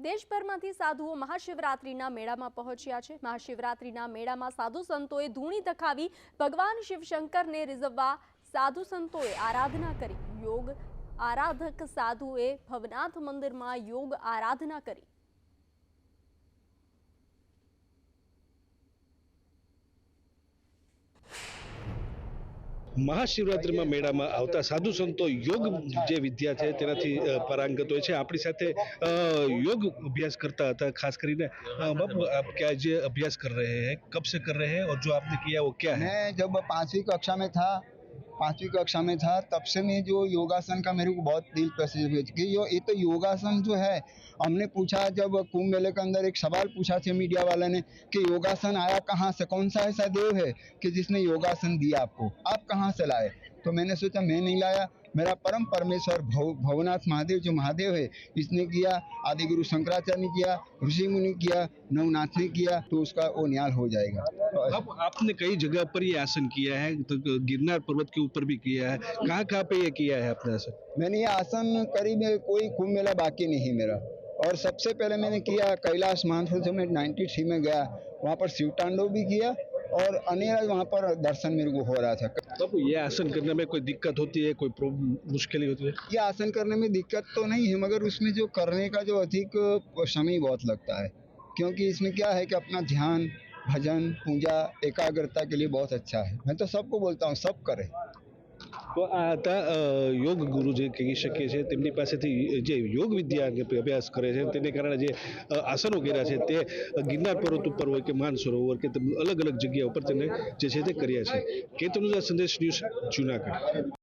દેશભરમાંથી સાધુઓ મહાશિવરાત્રિના મેળામાં પહોંચ્યા છે। મહાશિવરાત્રિના મેળામાં સાધુ સંતોએ ધૂણી ધખાવી ભગવાન શિવશંકરને રીઝવવા સાધુ સંતોએ આરાધના કરી। યોગ આરાધક સાધુએ ભવનાથ મંદિરમાં યોગ આરાધના કરી। महाशिवरात्रि में मेड़ा में आवता साधु संतो योग जे विद्या है तेनाथी पारंगत होय छे। आपणी साथे योग अभ्यास करता था। खास करीने बापू आप क्या जे अभ्यास कर रहे हैं, कब से कर रहे हैं और जो आपने किया वो क्या है? मैं जब पांचवी कक्षा में था तब से मैं जो योगासन का मेरे को बहुत दिलचस्पी है कि ये तो योगासन जो है, हमने पूछा जब कुंभ मेले के अंदर एक सवाल पूछा थे मीडिया वाले ने कि योगासन आया कहाँ से, कौन सा ऐसा देव है कि जिसने योगासन दिया आपको, आप कहाँ से लाए? तो मैंने सोचा मैं नहीं लाया, मेरा परम परमेश्वर भवनाथ महादेव जो महादेव है इसने किया, आदि गुरु शंकराचार्य ने किया, ऋषि मुनि किया, नवनाथ ने किया, तो उसका वो न्याय हो जाएगा। अब आपने कई जगह पर ये आसन किया है, तो गिरनार पर्वत के ऊपर भी किया है, कहाँ कहाँ पे ये किया है आपने आसन? मैंने ये आसन करीब कोई कुंभ मेला बाकी नहीं मेरा। और सबसे पहले मैंने किया कैलाश मानसरोवर में 93 में गया, वहाँ पर शिव तांडव भी किया और अनेक वहाँ पर दर्शन मेरे को हो रहा था। तो ये आसन करने में कोई दिक्कत होती है, कोई मुश्किल होती है? ये आसन करने में दिक्कत तो नहीं है, मगर उसमें जो करने का जो अधिक समय बहुत लगता है, क्योंकि इसमें क्या है कि अपना ध्यान, भजन, पूजा, एकाग्रता के लिए बहुत अच्छा है। मैं तो सबको बोलता हूँ सब करें। तो आ હતા યોગ ગુરુ જે કહી શકીએ છે, તેમની પાસેથી જે યોગ વિદ્યા અભ્યાસ કરે છે તેને કારણે જે આસનો કર્યા છે તે ગિરનાર પર્વત ઉપર હોય કે માનસરોવર કે અલગ અલગ જગ્યા ઉપર તેને જે છે તે કર્યા છે। કેતનુ સંદેશ ન્યૂઝ જૂનાગઢ।